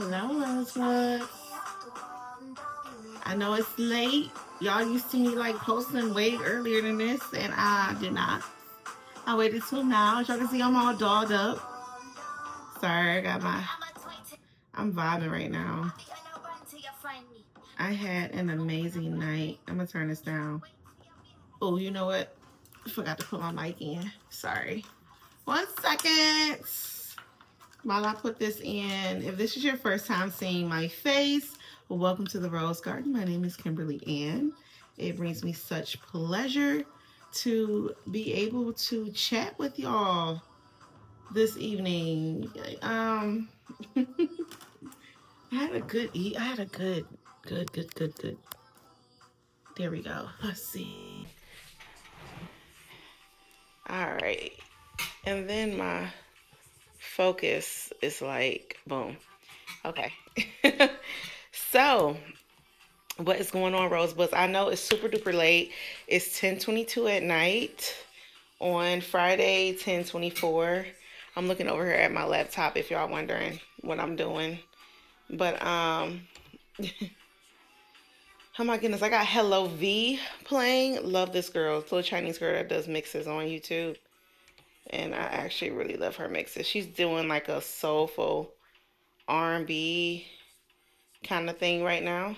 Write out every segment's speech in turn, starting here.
Hello, Rosebud. I know it's late. Y'all used to me like posting way earlier than this, and I did not. I waited till now. As y'all can see, I'm all dolled up. Sorry, I got my. I'm vibing right now. I had an amazing night. I'm gonna turn this down. Oh, you know what? I forgot to put my mic in. Sorry. 1 second. While I put this in, if this is your first time seeing my face, well, welcome to the Rose Garden. My name is Kimberly Ann. It brings me such pleasure to be able to chat with y'all this evening. I had a good eat. I had a good. There we go. Let's see. All right. And then my focus is like, boom. Okay. So, what is going on, Rosebuds? I know it's super duper late. It's 10:22 at night on Friday, 10:24. I'm looking over here at my laptop if y'all wondering what I'm doing. But oh my goodness, I got Hello V playing. Love this girl. It's a little Chinese girl that does mixes on YouTube. And I actually really love her mixes. She's doing like a soulful R&B kind of thing right now.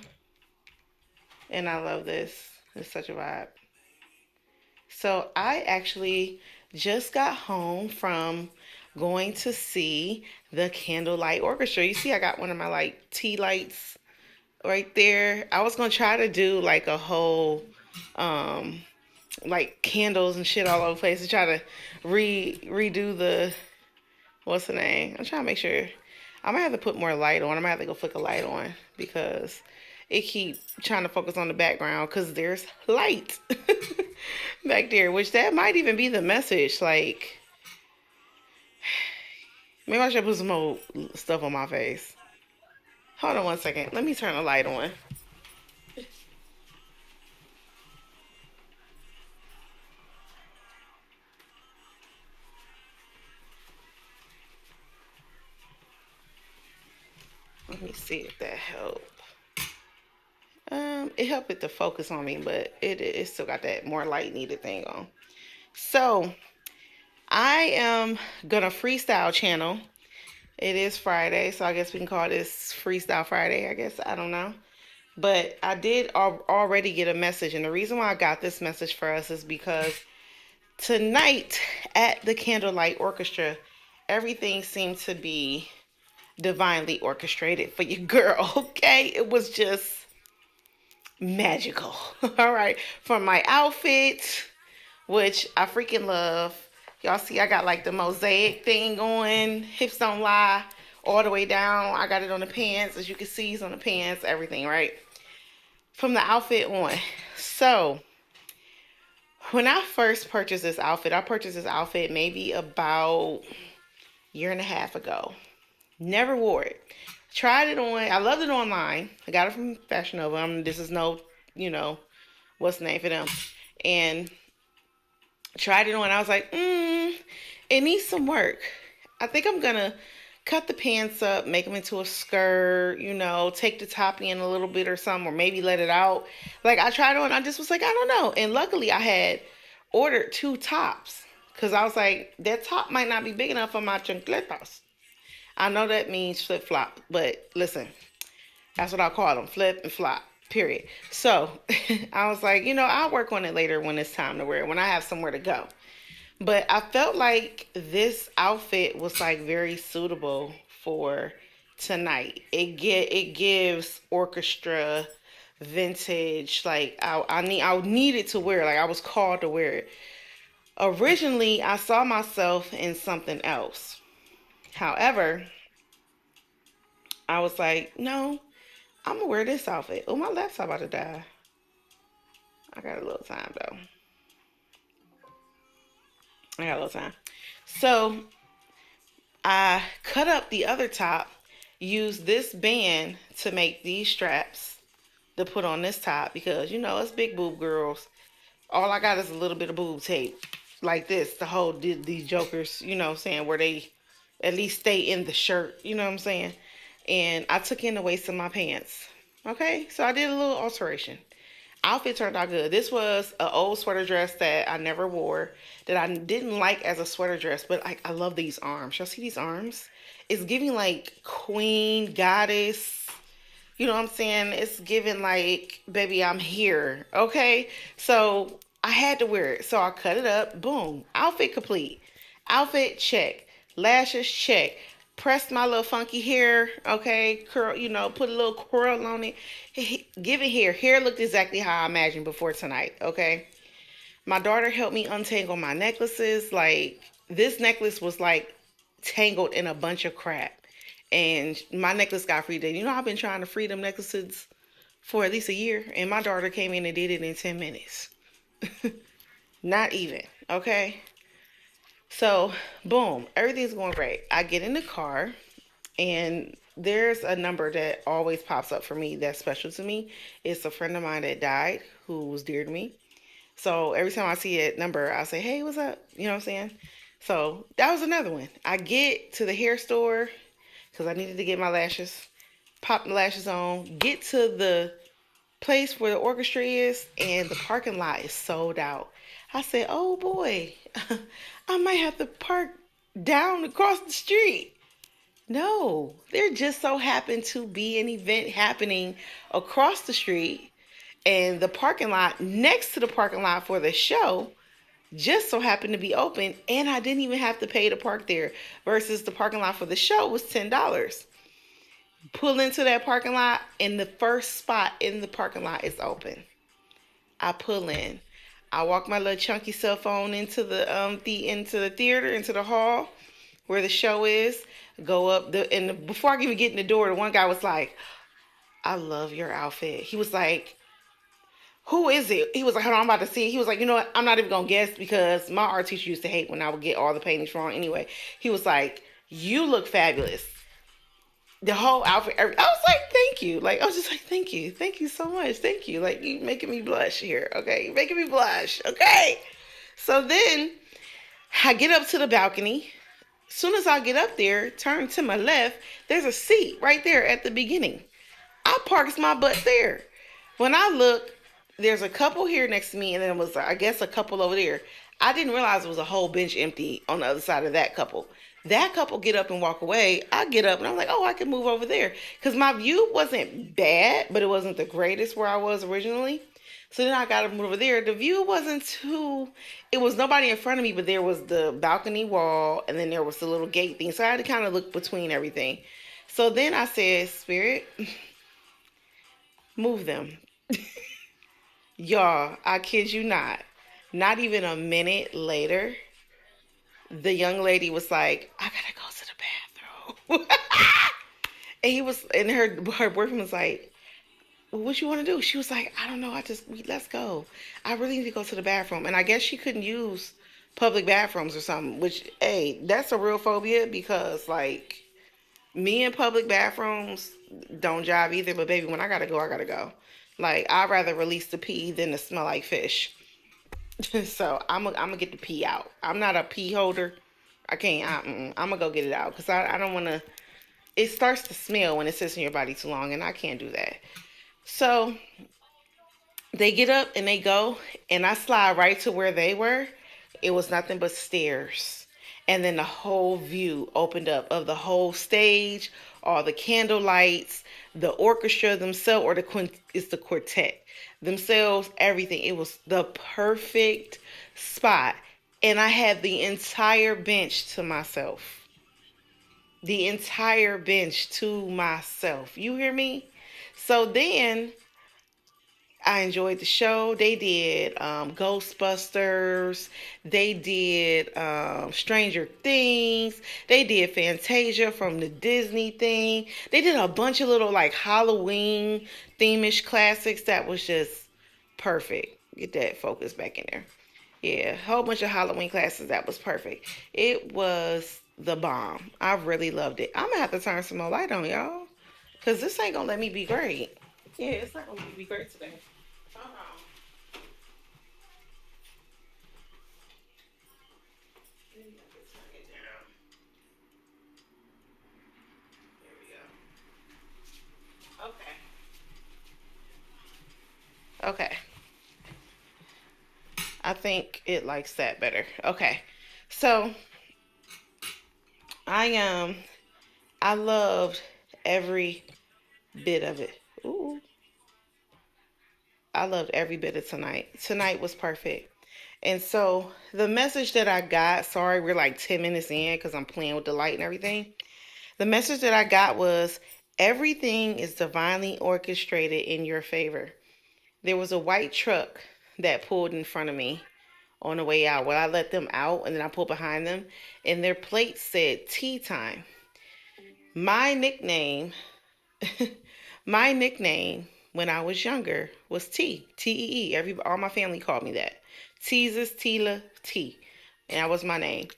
And I love this. It's such a vibe. So I actually just got home from going to see the Candlelight Orchestra. You see, I got one of my like tea lights right there. I was gonna try to do like a whole like candles and shit all over the place to try to redo the what's the name? I'm trying to make sure. I might have to put more light on. I might have to go flick a light on because it keep trying to focus on the background because there's light back there, which that might even be the message. Like, maybe I should put some more stuff on my face. Hold on 1 second. Let me turn the light on. Let me see if that helped. It helped it to focus on me, but it still got that more light needed thing on. So I am gonna freestyle channel. It is Friday, so I guess we can call this Freestyle Friday, I guess. I don't know. But I did already get a message, and the reason why I got this message for us is because tonight at the Candlelight Orchestra, everything seemed to be divinely orchestrated for your girl, okay? It was just magical. All right. From my outfit, which I freaking love. Y'all see I got like the mosaic thing going. Hips don't lie. All the way down. I got it on the pants. As you can see, it's on the pants. Everything, right? From the outfit on. So, when I first purchased this outfit, I purchased this outfit maybe about a year and a half ago. Never wore it. Tried it on. I loved it online. I got it from Fashion Nova. This is no, what's the name for them? And tried it on. I was like, it needs some work. I think I'm going to cut the pants up, make them into a skirt, take the top in a little bit or something, or maybe let it out. Like, I tried on. I just was like, I don't know. And luckily, I had ordered 2 tops because I was like, that top might not be big enough for my chancletas. I know that means flip flop, but listen, that's what I call them, flip and flop, period. So I was like, I'll work on it later when it's time to wear it, when I have somewhere to go. But I felt like this outfit was like very suitable for tonight. It gives orchestra vintage. Like I needed to wear it. Like I was called to wear it. Originally, I saw myself in something else. However, I was like, no, I'm gonna wear this outfit. Oh, my laptop about to die. I got a little time though. I got a little time. So I cut up the other top, used this band to make these straps to put on this top because us big boob girls, all I got is a little bit of boob tape like this to hold these jokers, what I'm saying, where they at least stay in the shirt, you know what I'm saying? and I took in the waist of my pants. Okay, so I did a little alteration. Outfit turned out good. This was an old sweater dress that I never wore, that I didn't like as a sweater dress, but I love these arms. Y'all see these arms? It's giving like queen, goddess. You know what I'm saying? It's giving like, baby, I'm here. Okay? So I had to wear it. So I cut it up. Boom. Outfit complete. Outfit check. Lashes check. Pressed my little funky hair. Okay? Curl, put a little curl on it. Give it hair. Hair looked exactly how I imagined before tonight. Okay? My daughter helped me untangle my necklaces. Like, this necklace was like tangled in a bunch of crap. And my necklace got freed. You know, I've been trying to free them necklaces for at least a year. And my daughter came in and did it in 10 minutes. Not even. Okay. So, boom. Everything's going great. I get in the car, and there's a number that always pops up for me that's special to me. It's a friend of mine that died who was dear to me. So every time I see a number, I say, hey, what's up? You know what I'm saying? So that was another one. I get to the hair store because I needed to get my lashes, pop the lashes on, get to the place where the orchestra is, and the parking lot is sold out. I said, oh boy, I might have to park down across the street. No, there just so happened to be an event happening across the street, and the parking lot next to the parking lot for the show just so happened to be open, and I didn't even have to pay to park there, versus the parking lot for the show was $10. Pull into that parking lot, and the first spot in the parking lot is open. I pull in. I walk my little chunky cell phone into the theater, into the hall where the show is. Go up before I even get in the door, the one guy was like, I love your outfit. He was like, who is it? He was like, hold on, I'm about to see. He was like, you know what? I'm not even gonna guess, because my art teacher used to hate when I would get all the paintings wrong anyway. He was like, you look fabulous. The whole outfit. I was like, thank you. Like, I was just like, thank you. Thank you so much. Thank you. Like, you making me blush here. Okay. You making me blush. Okay. So then I get up to the balcony. Soon as I get up there, turn to my left, there's a seat right there at the beginning. I parks my butt there. When I look, there's a couple here next to me, and then it was, I guess, a couple over there. I didn't realize it was a whole bench empty on the other side of that couple. That couple get up and walk away. I get up and I'm like, oh, I can move over there. Because my view wasn't bad, but it wasn't the greatest where I was originally. So then I got to move over there. The view wasn't too, it was nobody in front of me, but there was the balcony wall, and then there was the little gate thing. So I had to kind of look between everything. So then I said, Spirit, move them. Y'all, I kid you not. Not even a minute later, the young lady was like, I gotta go to the bathroom. And her boyfriend was like, well, what you want to do? She was like, I don't know. Let's go. I really need to go to the bathroom. And I guess she couldn't use public bathrooms or something, which, hey, that's a real phobia, because, like, me in public bathrooms don't jive either. But, baby, when I gotta go, I gotta go. Like, I'd rather release the pee than to smell like fish. So I'm gonna get the pee out. I'm not a pee holder. I can't. I'm gonna go get it out, because I don't want to. It starts to smell when it sits in your body too long, and I can't do that. So they get up and they go, and I slide right to where they were. It was nothing but stairs. And then the whole view opened up of the whole stage, all the candle lights, the orchestra themselves, or it's the quartet themselves, everything. It was the perfect spot. And I had the entire bench to myself. The entire bench to myself. You hear me? So then I enjoyed the show. They did Ghostbusters. They did Stranger Things. They did Fantasia from the Disney thing. They did a bunch of little like Halloween theme-ish classics that was just perfect. Get that focus back in there. Yeah, a whole bunch of Halloween classes that was perfect. It was the bomb. I really loved it. I'm gonna have to turn some more light on, y'all, because this ain't gonna let me be great. Yeah, it's not gonna let me be great today. Hold on. Maybe I can turn it down. There we go. Okay. I think it likes that better. Okay. So I I loved every bit of it. Ooh. I loved every bit of tonight. Tonight was perfect. And so the message that I got, sorry, we're like 10 minutes in because I'm playing with the light and everything. The message that I got was everything is divinely orchestrated in your favor. There was a white truck that pulled in front of me on the way out. Well, I let them out and then I pulled behind them, and their plate said tea time. My nickname, my nickname when I was younger was T. T-E-E. All my family called me that. Teases, Tila, T. And that was my name.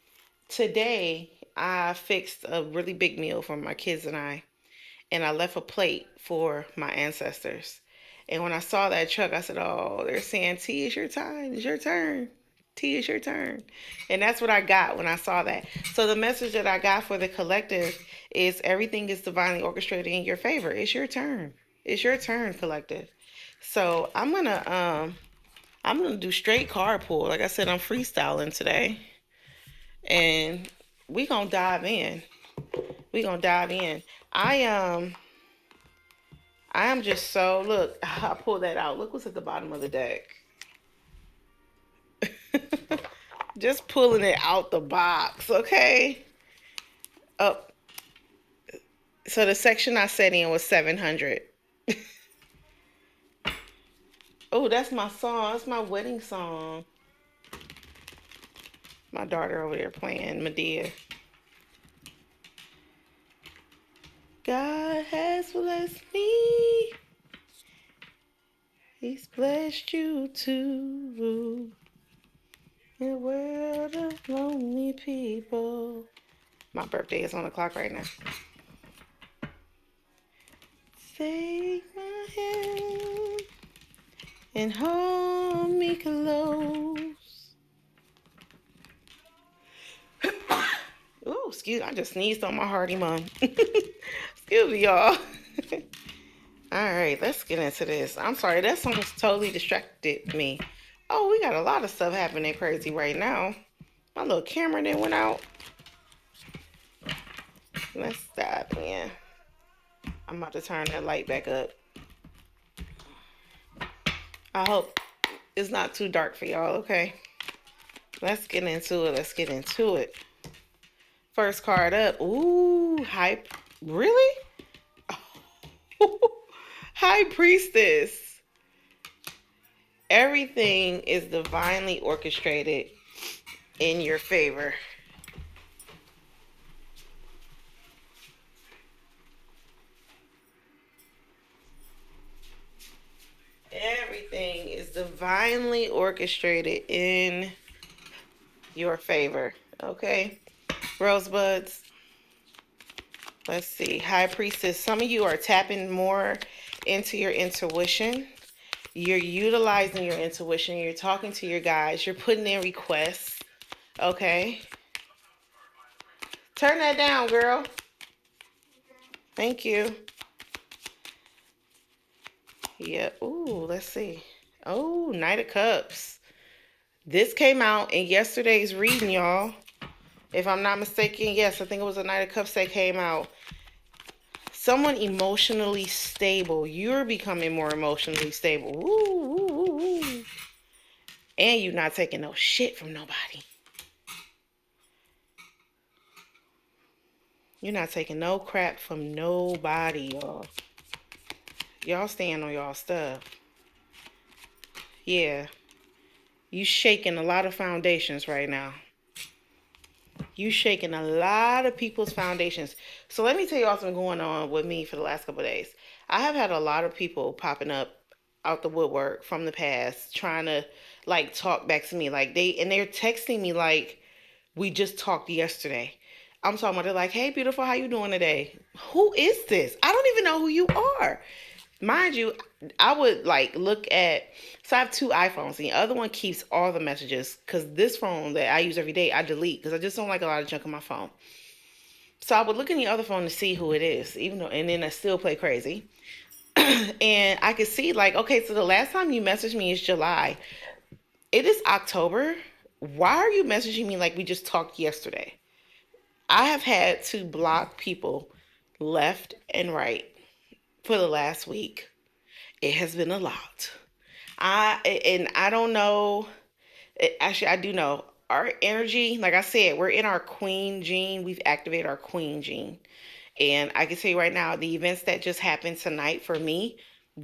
Today, I fixed a really big meal for my kids and I left a plate for my ancestors. And when I saw that truck, I said, "Oh, they're saying T, it's your time. It's your turn. T, it's your turn." And that's what I got when I saw that. So the message that I got for the collective is everything is divinely orchestrated in your favor. It's your turn. It's your turn, collective. So I'm gonna do straight carpool. Like I said, I'm freestyling today, and we gonna dive in. We gonna dive in. I um I am just so look. I pulled that out. Look what's at the bottom of the deck. Just pulling it out the box, okay? Up. So the section I set in was 700. Oh, that's my song. That's my wedding song. My daughter over there playing Medea. God has blessed me. He's blessed you too. In a world of lonely people. My birthday is on the clock right now. Take my hand and hold me close. Ooh, excuse me, I just sneezed on my hearty mom. Excuse me, y'all. All right, let's get into this. I'm sorry, that song totally distracted me. Oh, we got a lot of stuff happening crazy right now. My little camera then went out. Let's dive in. I'm about to turn that light back up. I hope it's not too dark for y'all, okay? Let's get into it. Let's get into it. First card up. Ooh, hype. Really? High Priestess. Everything is divinely orchestrated in your favor. Everything is divinely orchestrated in your favor. Okay? Rosebuds. Let's see. High Priestess. Some of you are tapping more into your intuition. You're utilizing your intuition. You're talking to your guides. You're putting in requests. Okay? Turn that down, girl. Thank you. Yeah. Ooh, let's see. Oh, Knight of Cups. This came out in yesterday's reading, y'all. If I'm not mistaken, yes, I think it was a Knight of Cups that came out. Someone emotionally stable. You're becoming more emotionally stable. Woo, woo, woo, woo. And you're not taking no shit from nobody. You're not taking no crap from nobody, y'all. Y'all stand on y'all stuff. Yeah. You shaking a lot of foundations right now. You shaking a lot of people's foundations. So let me tell you what's been going on with me for the last couple of days. I have had a lot of people popping up out the woodwork from the past trying to like talk back to me. Like they're texting me like we just talked yesterday. I'm talking about they're like, "Hey beautiful, how you doing today?" Who is this? I don't even know who you are. Mind you, I would like look at, so I have two iPhones and the other one keeps all the messages because this phone that I use every day I delete because I just don't like a lot of junk on my phone. So I would look in the other phone to see who it is, even though, and then I still play crazy. And I could see like, okay, so the last time you messaged me is July. It is October. Why are you messaging me like we just talked yesterday? I have had to block people left and right for the last week. It has been a lot. I don't know. Actually, I do know our energy. Like I said, we're in our queen gene. We've activated our queen gene, and I can tell you right now, the events that just happened tonight for me,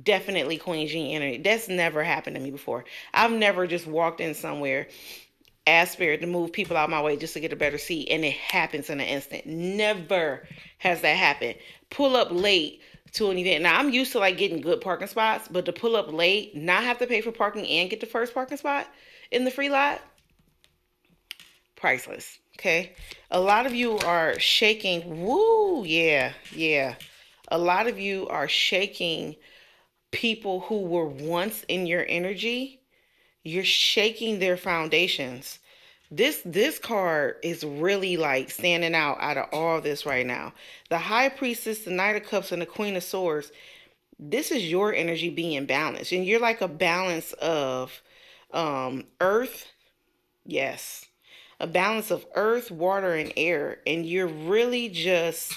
definitely queen gene energy. That's never happened to me before. I've never just walked in somewhere, asked spirit to move people out my way just to get a better seat, and it happens in an instant. Never has that happened. Pull up late to an event. Now I'm used to like getting good parking spots, but to pull up late, not have to pay for parking and get the first parking spot in the free lot, priceless. Okay. A lot of you are shaking. Woo, yeah, yeah. A lot of you are shaking people who were once in your energy. You're shaking their foundations. This card is really like standing out of all this right now. The High Priestess, the Knight of Cups, and the Queen of Swords. This is your energy being balanced, and you're like a balance of earth, yes, a balance of earth, water, and air, and you're really just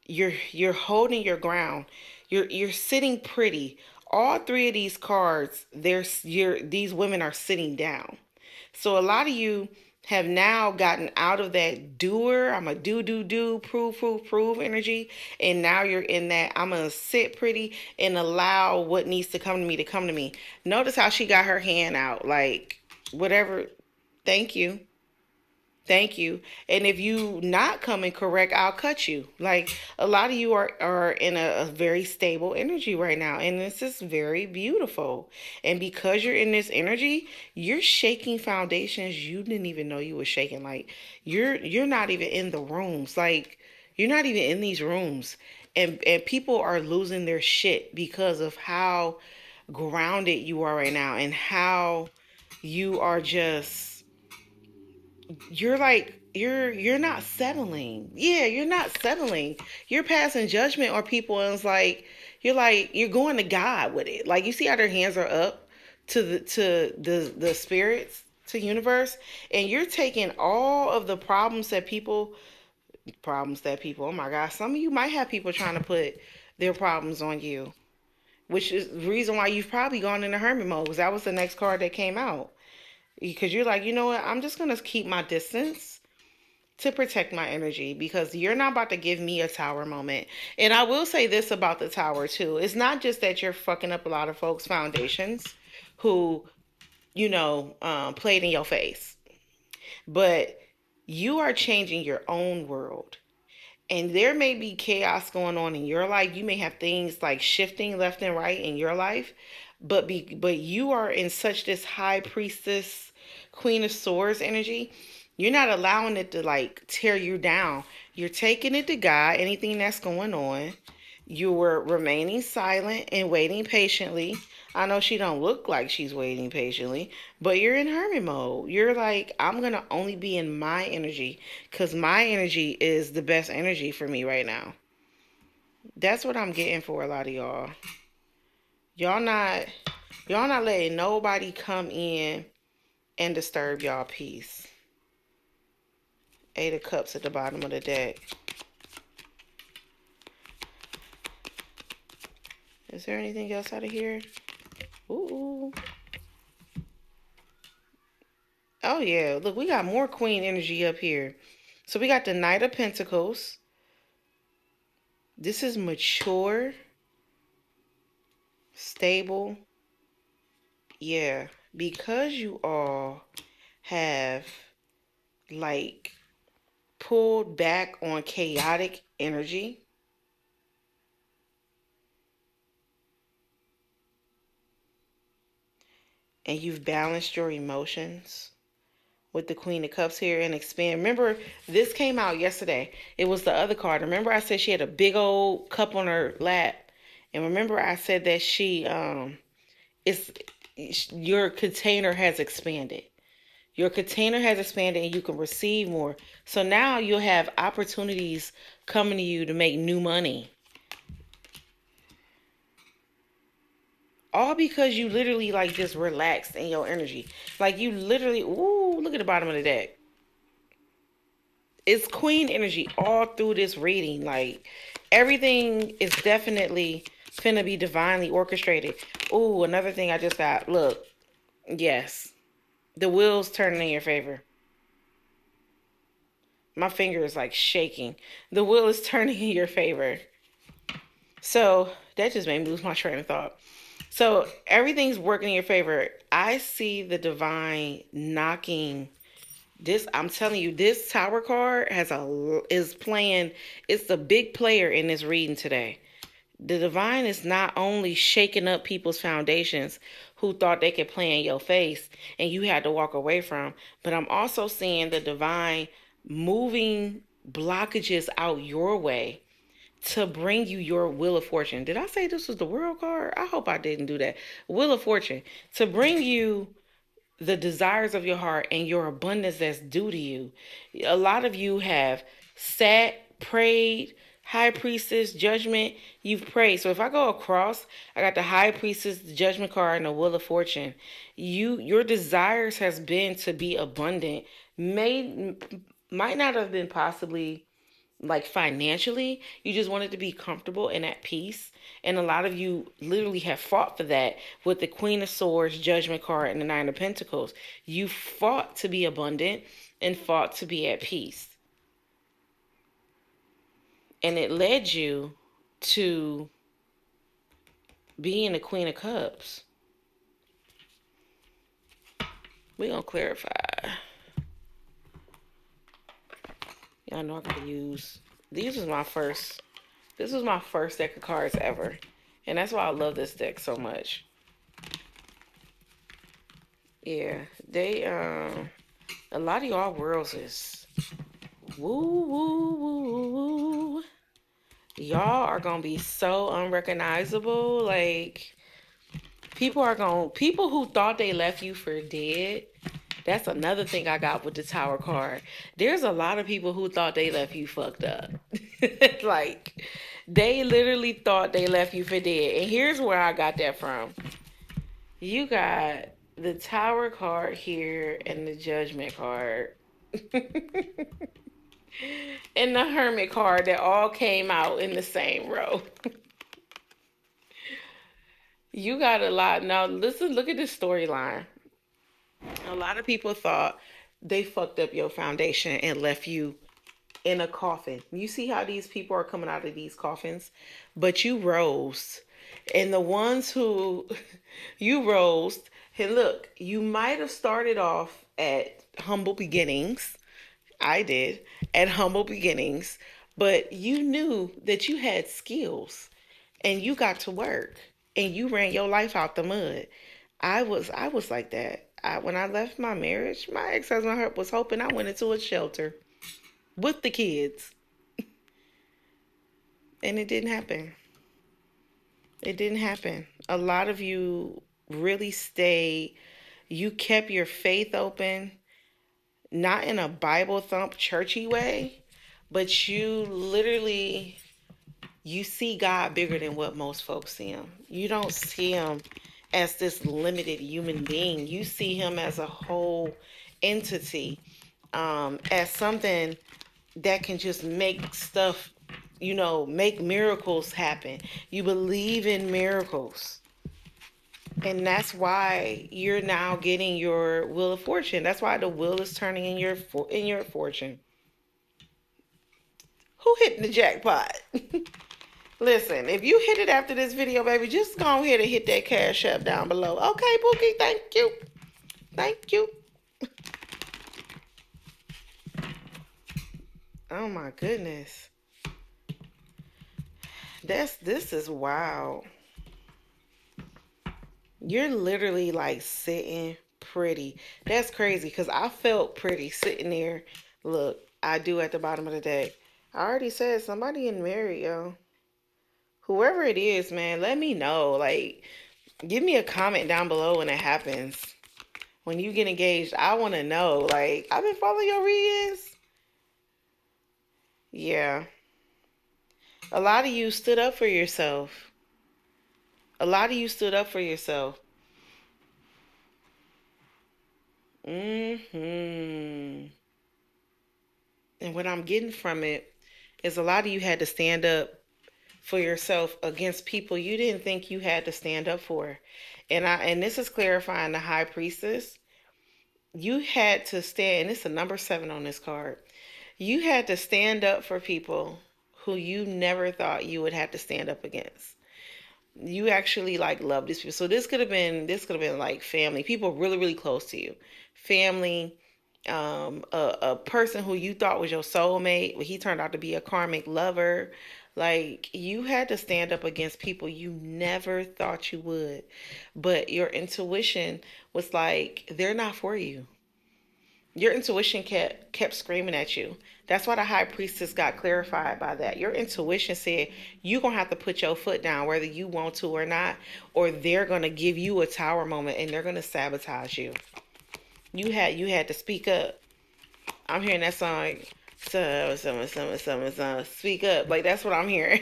you're holding your ground. You're sitting pretty. All three of these cards, these women are sitting down. So a lot of you have now gotten out of that doer, I'm a do, prove energy. And now you're in that I'm going to sit pretty and allow what needs to come to me to come to me. Notice how she got her hand out, like whatever. Thank you. Thank you. And if you not coming correct, I'll cut you. Like a lot of you are in a very stable energy right now. And this is very beautiful. And because you're in this energy, you're shaking foundations you didn't even know you were shaking. Like you're not even in the rooms. Like you're not even in these rooms. And people are losing their shit because of how grounded you are right now and how you are just you're like you're not settling. Yeah, you're not settling. You're passing judgment on people, and it's like you're going to God with it. Like you see how their hands are up to the spirits, to universe, and you're taking all of the problems that people. Oh my gosh, some of you might have people trying to put their problems on you, which is the reason why you've probably gone into hermit mode. Because that was the next card that came out, because you're like, you know what, I'm just going to keep my distance to protect my energy because you're not about to give me a tower moment. And I will say this about the tower too. It's not just that you're fucking up a lot of folks' foundations who, played in your face, but you are changing your own world. And there may be chaos going on in your life. You may have things like shifting left and right in your life, but you are in such this high priestess, queen of swords energy. You're not allowing it to like tear you down. You're taking it to God, anything that's going on. You were remaining silent and waiting patiently. I know she don't look like she's waiting patiently, but you're in hermit mode. You're like, I'm going to only be in my energy because my energy is the best energy for me right now. That's what I'm getting for a lot of y'all. Y'all not y'all not letting nobody come in and disturb y'all peace. Eight of Cups at the bottom of the deck. Is there anything else out of here? Ooh. Oh yeah, look, we got more queen energy up here. So we got the Knight of Pentacles. This is mature, stable. Yeah, because you all have like pulled back on chaotic energy. And you've balanced your emotions with the Queen of Cups here and expand. Remember, this came out yesterday. It was the other card. Remember I said she had a big old cup on her lap. And remember I said that it's your container has expanded. Your container has expanded and you can receive more. So now you'll have opportunities coming to you to make new money. All because you literally like just relaxed in your energy. Like you literally, ooh, look at the bottom of the deck. It's queen energy all through this reading. Like everything is definitely finna be divinely orchestrated. Ooh, another thing I just got. Look, yes, the wheels turning in your favor. My finger is like shaking. The wheel is turning in your favor. So that just made me lose my train of thought. So everything's working in your favor. I see the divine knocking this. I'm telling you, this tower card is playing. It's the big player in this reading today. The divine is not only shaking up people's foundations who thought they could play in your face and you had to walk away from, but I'm also seeing the divine moving blockages out your way to bring you your wheel of fortune. Did I say this was the world card? I hope I didn't do that. Wheel of fortune to bring you the desires of your heart and your abundance that's due to you. A lot of you have sat, prayed, high priestess, judgment, you've prayed. So if I go across, I got the high priestess, the judgment card, and the wheel of fortune. Your desires has been to be abundant. May might not have been possibly like financially, you just wanted to be comfortable and at peace. And a lot of you literally have fought for that with the Queen of Swords, Judgment card, and the Nine of Pentacles. You fought to be abundant and fought to be at peace. And it led you to being the Queen of Cups. We're going to clarify. Y'all know I gotta use, these was my first, this was my first deck of cards ever. And that's why I love this deck so much. Yeah, they a lot of y'all worlds is woo woo woo woo. Y'all are gonna be so unrecognizable. Like people who thought they left you for dead. That's another thing I got with the Tower card. There's a lot of people who thought they left you fucked up. Like they literally thought they left you for dead. And here's where I got that from. You got the Tower card here and the Judgment card. And the Hermit card that all came out in the same row. You got a lot. Now, listen, look at this storyline. A lot of people thought they fucked up your foundation and left you in a coffin. You see how these people are coming out of these coffins? But you rose. And the ones who you rose, hey, look, you might have started off at humble beginnings. I did at humble beginnings, but you knew that you had skills and you got to work and you ran your life out the mud. I was like that. When I left my marriage, my ex-husband was hoping I went into a shelter with the kids, and it didn't happen. It didn't happen. A lot of you really stayed. You kept your faith open, not in a Bible thump churchy way, but you see God bigger than what most folks see him. You don't see him as this limited human being. You see him as a whole entity, as something that can just make stuff, make miracles happen. You believe in miracles. And that's why you're now getting your wheel of fortune. That's why the wheel is turning in your fortune. Who hit the jackpot? Listen, if you hit it after this video, baby, just go ahead and hit that cash app down below. Okay, Pookie, thank you. Thank you. Oh my goodness. This is wild. You're literally like sitting pretty. That's crazy because I felt pretty sitting there. Look, I do at the bottom of the day. I already said somebody getting married, yo. Whoever it is, man, let me know. Like, give me a comment down below when it happens. When you get engaged, I want to know. Like, I've been following your readings. Yeah. A lot of you stood up for yourself. A lot of you stood up for yourself. Hmm. And what I'm getting from it is a lot of you had to stand up for yourself against people you didn't think you had to stand up for. And this is clarifying the high priestess. You had to stand, and it's a number 7 on this card. You had to stand up for people who you never thought you would have to stand up against. You actually like love these people. So this could have been like family, people really really close to you, family, a person who you thought was your soulmate, but he turned out to be a karmic lover. Like you had to stand up against people you never thought you would, but your intuition was like they're not for you. Your intuition kept screaming at you. That's why the high priestess got clarified by that. Your intuition said you're gonna have to put your foot down whether you want to or not, or they're gonna give you a tower moment and they're gonna sabotage you. You had to speak up. I'm hearing that song, speak up. Like that's what I'm hearing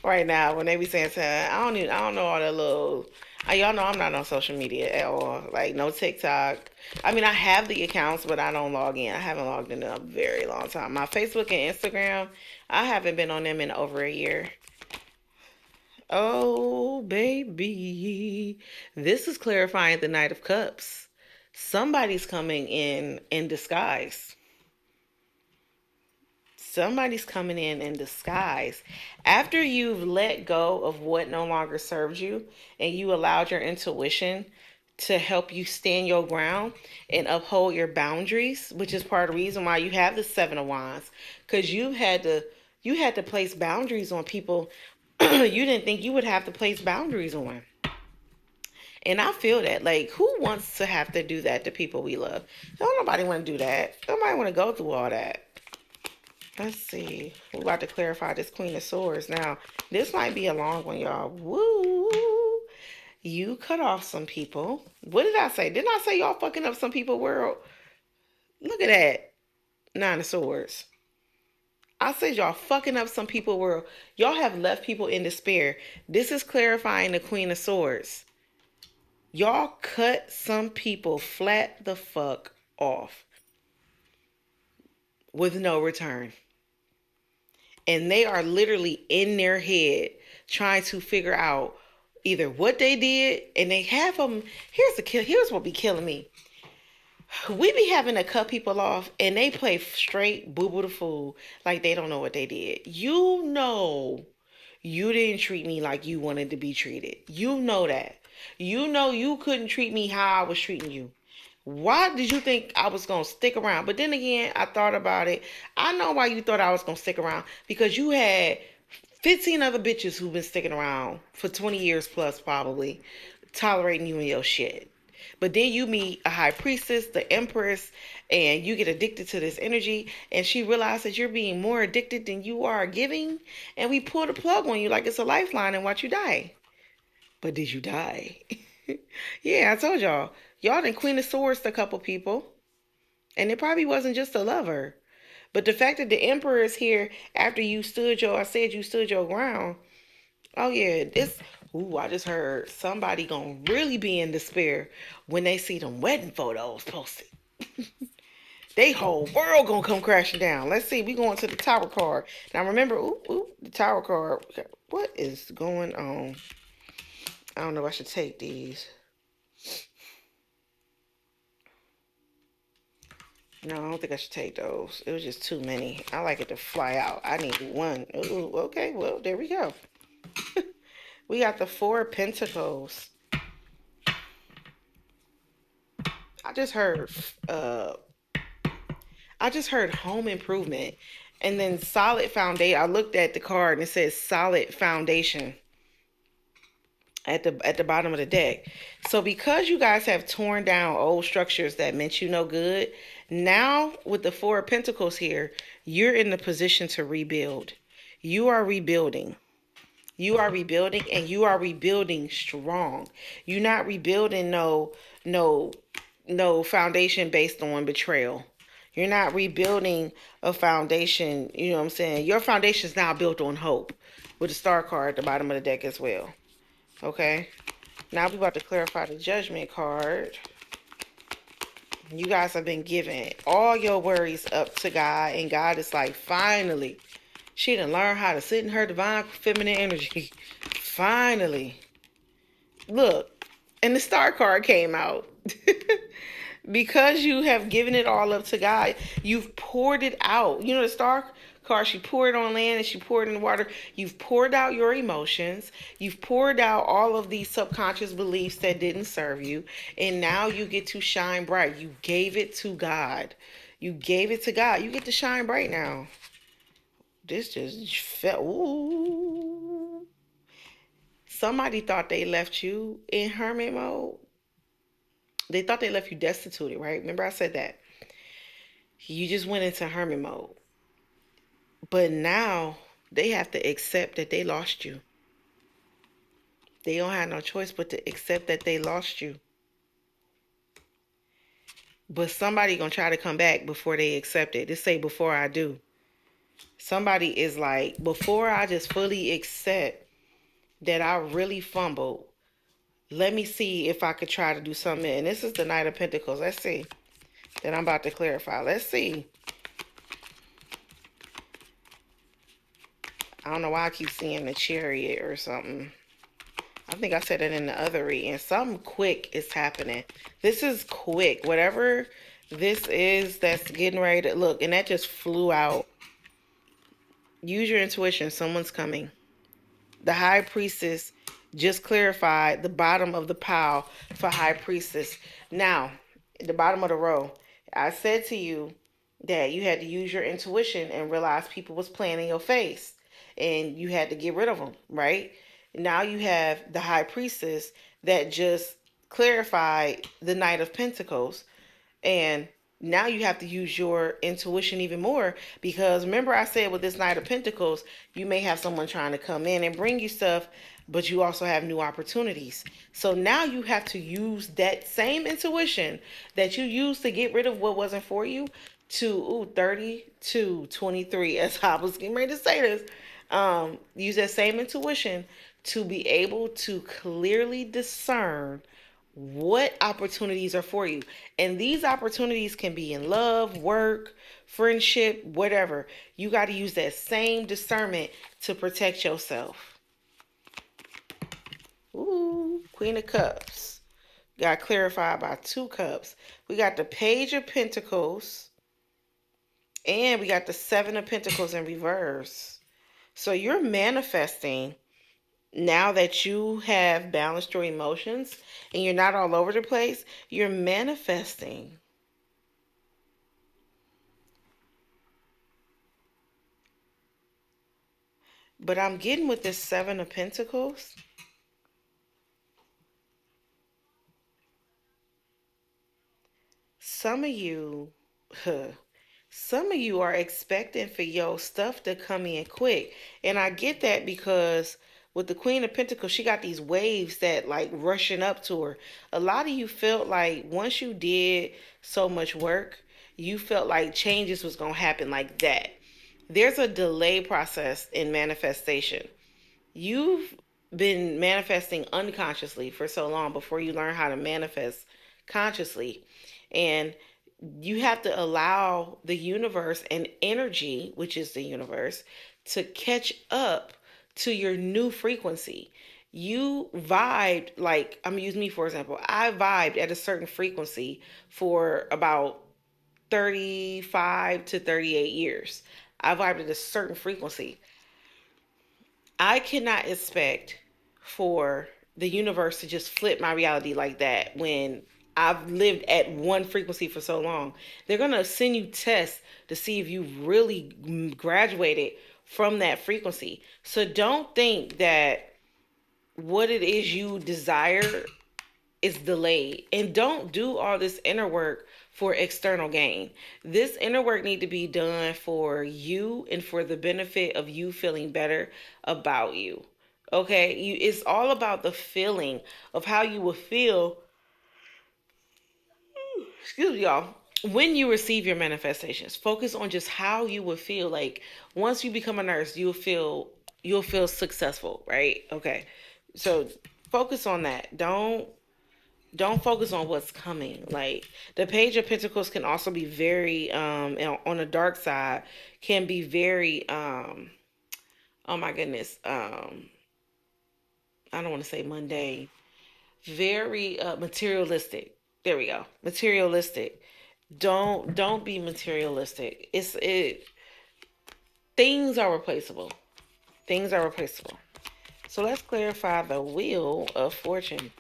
right now when they be saying something. I don't know all that little. Y'all know I'm not on social media at all. Like no TikTok. I mean, I have the accounts, but I don't log in. I haven't logged in a very long time. My Facebook and Instagram, I haven't been on them in over a year. Oh, baby. This is clarifying the Knight of Cups. Somebody's coming in disguise. Somebody's coming in disguise. After you've let go of what no longer serves you and you allowed your intuition to help you stand your ground and uphold your boundaries, which is part of the reason why you have the 7 of Wands, because you had to place boundaries on people you didn't think you would have to place boundaries on. And I feel that. Like, who wants to have to do that to people we love? Don't nobody want to do that. Nobody want to go through all that. Let's see. We're about to clarify this Queen of Swords. Now, this might be a long one, y'all. Woo! You cut off some people. What did I say? Didn't I say y'all fucking up some people world? Look at that. 9 of Swords. I said y'all fucking up some people world. Y'all have left people in despair. This is clarifying the Queen of Swords. Y'all cut some people flat the fuck off with no return. And they are literally in their head trying to figure out either what they did, and they have them. Here's what be killing me. We be having to cut people off and they play straight boo boo the fool like they don't know what they did. You know you didn't treat me like you wanted to be treated. You know that. You know you couldn't treat me how I was treating you. Why did you think I was going to stick around? But then again, I thought about it. I know why you thought I was going to stick around. Because you had 15 other bitches who've been sticking around for 20 years plus probably, tolerating you and your shit. But then you meet a high priestess, the empress, and you get addicted to this energy, and she realizes that you're being more addicted than you are giving, and we pull the plug on you like it's a lifeline and watch you die. But did you die? Yeah, I told y'all. Y'all done Queen of Swords to a couple people, and it probably wasn't just a lover. But the fact that the emperor is here after I said you stood your ground. Oh yeah, ooh, I just heard somebody gonna really be in despair when they see them wedding photos posted. They whole world gonna come crashing down. Let's see, we going to the tower card. Now remember, the tower card. What is going on? I don't know if I should take these. No, I don't think I should take those. It was just too many. I like it to fly out. I need one. Ooh, okay, well, there we go. We got the 4 of Pentacles. I just heard uh I just heard home improvement. And then solid foundation. I looked at the card and it says solid foundation at the bottom of the deck. So because you guys have torn down old structures that meant you no good, now with the 4 of Pentacles here, you're in the position to rebuild. You are rebuilding. You are rebuilding, and you are rebuilding strong. You're not rebuilding no foundation based on betrayal. You're not rebuilding a foundation, you know what I'm saying? Your foundation is now built on hope with the star card at the bottom of the deck as well. Okay. Now we about to clarify the judgment card. You guys have been giving all your worries up to God, and God is like, finally, she done learned how to sit in her divine feminine energy. Finally. Look, and the star card came out. Because you have given it all up to God, you've poured it out. You know, the star card, she poured on land and she poured in the water. You've poured out your emotions. You've poured out all of these subconscious beliefs that didn't serve you. And now you get to shine bright. You gave it to God. You gave it to God. You get to shine bright now. This just felt, ooh. Somebody thought they left you in hermit mode. They thought they left you destitute, right? Remember I said that. You just went into hermit mode. But now they have to accept that they lost you. They don't have no choice but to accept that they lost you. But somebody gonna try to come back before they accept it. Just say before I do. Somebody is like, before I just fully accept that I really fumbled, let me see if I could try to do something. And this is the Knight of Pentacles. Let's see. That I'm about to clarify. Let's see. I don't know why I keep seeing the Chariot or something. I think I said it in the other reading. Something quick is happening. This is quick. Whatever this is that's getting ready to look, and that just flew out. Use your intuition. Someone's coming. The High Priestess just clarified the bottom of the pile for High Priestess. Now, the bottom of the row, I said to you that you had to use your intuition and realize people was playing in your face, and you had to get rid of them, right? Now you have the High Priestess that just clarified the Knight of Pentacles, and now you have to use your intuition even more, because remember I said with this Knight of Pentacles, you may have someone trying to come in and bring you stuff, but you also have new opportunities. So now you have to use that same intuition that you used to get rid of what wasn't for you to 30 to 23, as I was getting ready to say this. Use that same intuition to be able to clearly discern what opportunities are for you. And these opportunities can be in love, work, friendship, whatever. You got to use that same discernment to protect yourself. Ooh, Queen of Cups. Got clarified by 2 cups. We got the Page of Pentacles. And we got the 7 of Pentacles in reverse. So you're manifesting now that you have balanced your emotions and you're not all over the place. You're manifesting. But I'm getting with this 7 of Pentacles. Some of you, some of you are expecting for your stuff to come in quick. And I get that because with the Queen of Pentacles, she got these waves that like rushing up to her. A lot of you felt like once you did so much work, you felt like changes was going to happen like that. There's a delay process in manifestation. You've been manifesting unconsciously for so long before you learn how to manifest consciously. And you have to allow the universe and energy, which is the universe, to catch up to your new frequency. You vibed, like, I'm gonna use me for example. I vibed at a certain frequency for about 35 to 38 years. I vibed at a certain frequency. I cannot expect for the universe to just flip my reality like that when I've lived at one frequency for so long. They're going to send you tests to see if you really graduated from that frequency. So don't think that what it is you desire is delayed, and don't do all this inner work for external gain. This inner work need to be done for you and for the benefit of you feeling better about you. Okay, it's all about the feeling of how you will feel, excuse me y'all, when you receive your manifestations. Focus on just how you will feel. Like once you become a nurse, you'll feel successful, right? Okay, so Focus on that. Don't focus on what's coming. Like the Page of Pentacles can also be very on the dark side, can be very oh my goodness, I don't want to say mundane, very materialistic. There we go. Materialistic. Don't be materialistic. It things are replaceable. Things are replaceable. So let's clarify the Wheel of Fortune.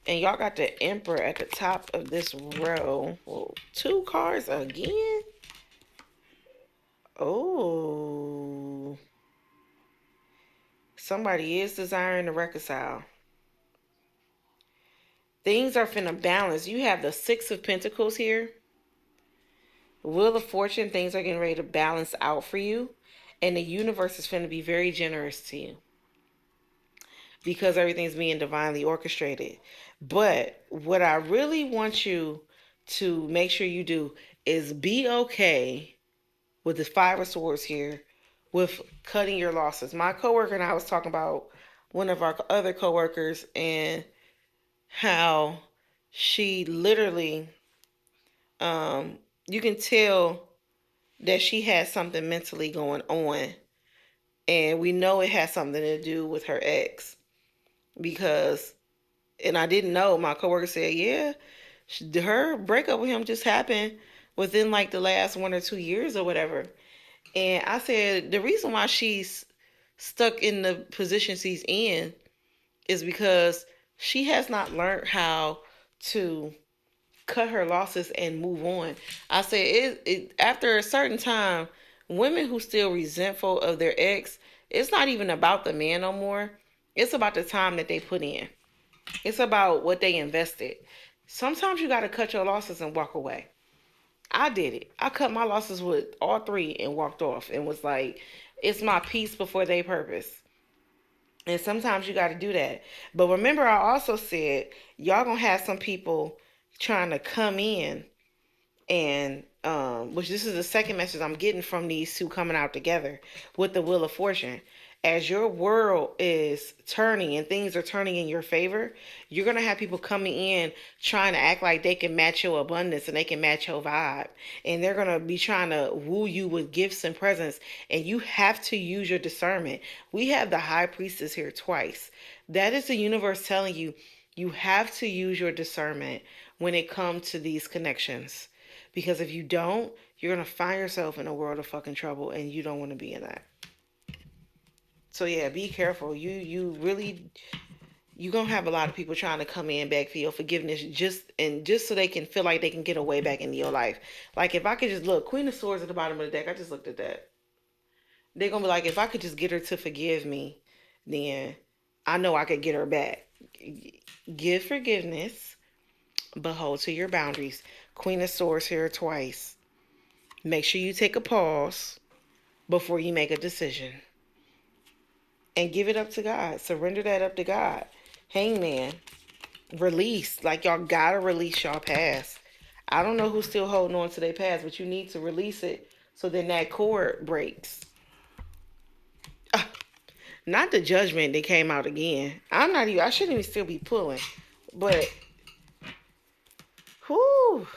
And y'all got the Emperor at the top of this row. Whoa, two cards again? Oh. Somebody is desiring to reconcile. Things are finna balance. You have the Six of Pentacles here. Wheel of Fortune, things are getting ready to balance out for you. And the universe is finna be very generous to you, because everything's being divinely orchestrated. But what I really want you to make sure you do is be okay with the Five of Swords here, with cutting your losses. My coworker and I was talking about one of our other coworkers and how she literally, you can tell that she has something mentally going on, and we know it has something to do with her ex, because, and I didn't know, my coworker said, yeah, her breakup with him just happened within like the last 1 or 2 years or whatever. And I said the reason why she's stuck in the position she's in is because she has not learned how to cut her losses and move on. I said after a certain time, women who still resentful of their ex, it's not even about the man no more. It's about the time that they put in. It's about what they invested. Sometimes you got to cut your losses and walk away. I did it. I cut my losses with all three and walked off and was like, it's my peace before they purpose. And sometimes you got to do that. But remember, I also said, y'all going to have some people trying to come in and which this is the second message I'm getting from these two coming out together with the Wheel of Fortune. As your world is turning and things are turning in your favor, you're gonna have people coming in trying to act like they can match your abundance and they can match your vibe, and they're gonna be trying to woo you with gifts and presents, and you have to use your discernment. We have the High Priestess here twice. That is the universe telling you you have to use your discernment when it comes to these connections. Because if you don't, you're going to find yourself in a world of fucking trouble, and you don't want to be in that. So yeah, be careful. You really, you're going to have a lot of people trying to come in back for your forgiveness, just so they can feel like they can get a way back into your life. Like if I could just look, Queen of Swords at the bottom of the deck, I just looked at that. They're going to be like, if I could just get her to forgive me, then I know I could get her back. Give forgiveness, but hold to your boundaries. Queen of Swords here twice. Make sure you take a pause before you make a decision. And give it up to God. Surrender that up to God. Hangman. Release. Like y'all gotta release y'all past. I don't know who's still holding on to their past, but you need to release it so then that cord breaks. Not the Judgment that came out again. I shouldn't even still be pulling. But whoo,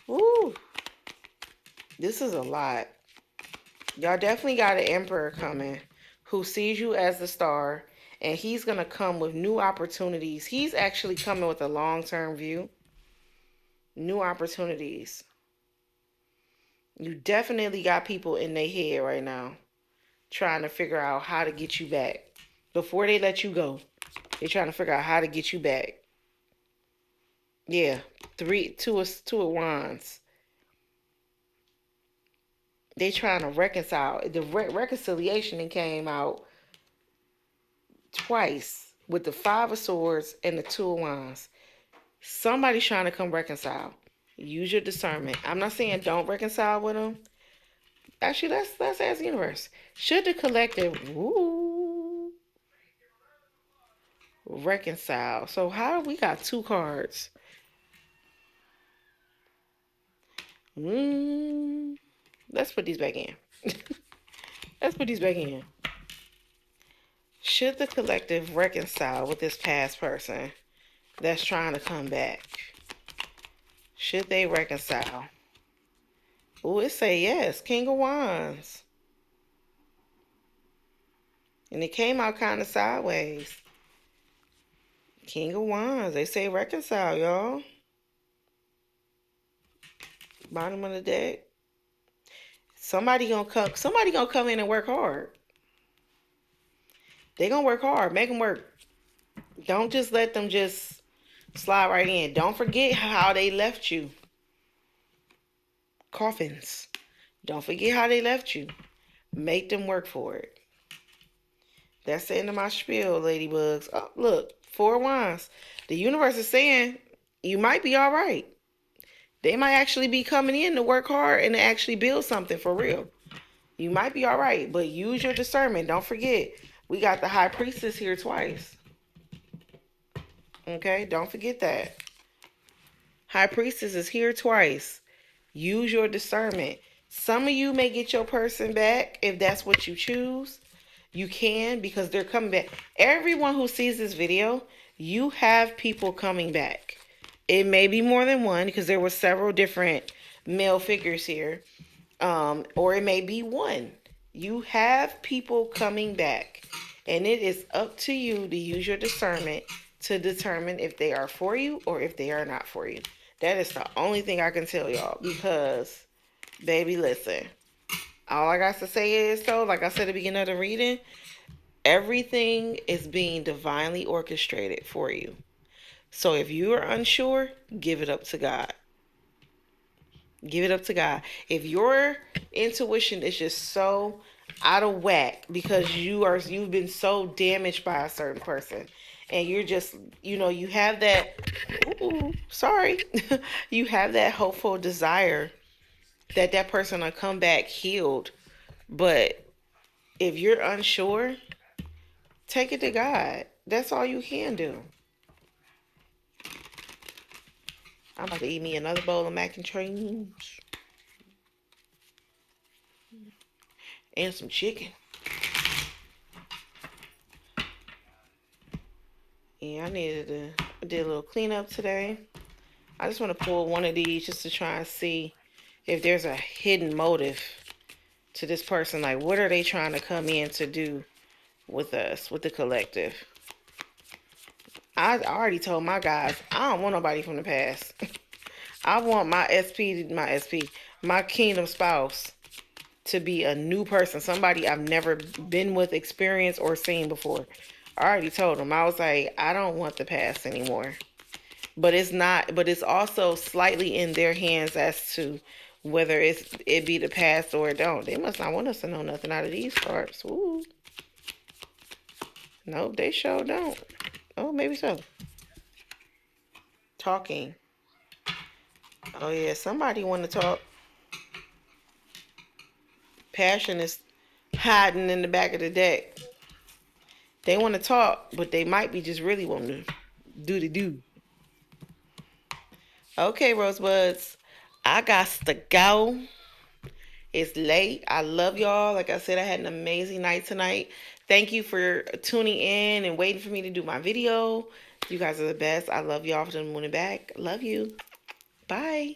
whoo. This is a lot. Y'all definitely got an Emperor coming who sees you as the star, and he's going to come with new opportunities. He's actually coming with a long-term view. New opportunities. You definitely got people in their head right now trying to figure out how to get you back. Before they let you go, they're trying to figure out how to get you back. Yeah, two of wands. They trying to reconcile. The reconciliation came out twice with the Five of Swords and the Two of Wands. Somebody's trying to come reconcile. Use your discernment. I'm not saying don't reconcile with them. Actually, let's ask the universe. Should the collective reconcile? So how we got two cards? Let's put these back in. Let's put these back in. Should the collective reconcile with this past person that's trying to come back? Should they reconcile? Oh, it say yes. King of Wands. And it came out kind of sideways. King of Wands. They say reconcile, y'all. Bottom of the deck. Somebody gonna come. Somebody gonna come in and work hard. They gonna work hard. Make them work. Don't just let them just slide right in. Don't forget how they left you. Coffins. Don't forget how they left you. Make them work for it. That's the end of my spiel, ladybugs. Oh, look, 4 wands. The universe is saying you might be all right. They might actually be coming in to work hard and to actually build something for real. You might be all right, but use your discernment. Don't forget, we got the high priestess here twice. Okay, don't forget that. High priestess is here twice. Use your discernment. Some of you may get your person back if that's what you choose. You can, because they're coming back. Everyone who sees this video, you have people coming back. It may be more than one because there were several different male figures here. Or it may be one. You have people coming back. And it is up to you to use your discernment to determine if they are for you or if they are not for you. That is the only thing I can tell y'all. Because, baby, listen. All I got to say is, though, like I said at the beginning of the reading, everything is being divinely orchestrated for you. So if you are unsure, give it up to God. Give it up to God. If your intuition is just so out of whack because you've been so damaged by a certain person, and you're just, you have that, you have that hopeful desire that person will come back healed. But if you're unsure, take it to God. That's all you can do. I'm about to eat me another bowl of mac and cheese and some chicken. Yeah, I did a little cleanup today. I just want to pull one of these just to try and see if there's a hidden motive to this person. Like, what are they trying to come in to do with us, with the collective? I already told my guys, I don't want nobody from the past. I want my kingdom spouse to be a new person, somebody I've never been with, experienced, or seen before. I already told them. I was like, I don't want the past anymore. But it's also slightly in their hands as to whether it be the past or it don't. They must not want us to know nothing out of these cards. Ooh. Nope, they sure don't. Oh, maybe so. Talking. Oh yeah, somebody want to talk. Passion is hiding in the back of the deck. They want to talk, but they might be just really wanting to do the do. Okay, Rosebuds, I got to go. It's late. I love y'all. Like I said, I had an amazing night tonight. Thank you for tuning in and waiting for me to do my video. You guys are the best. I love y'all for the moon and back. Love you. Bye.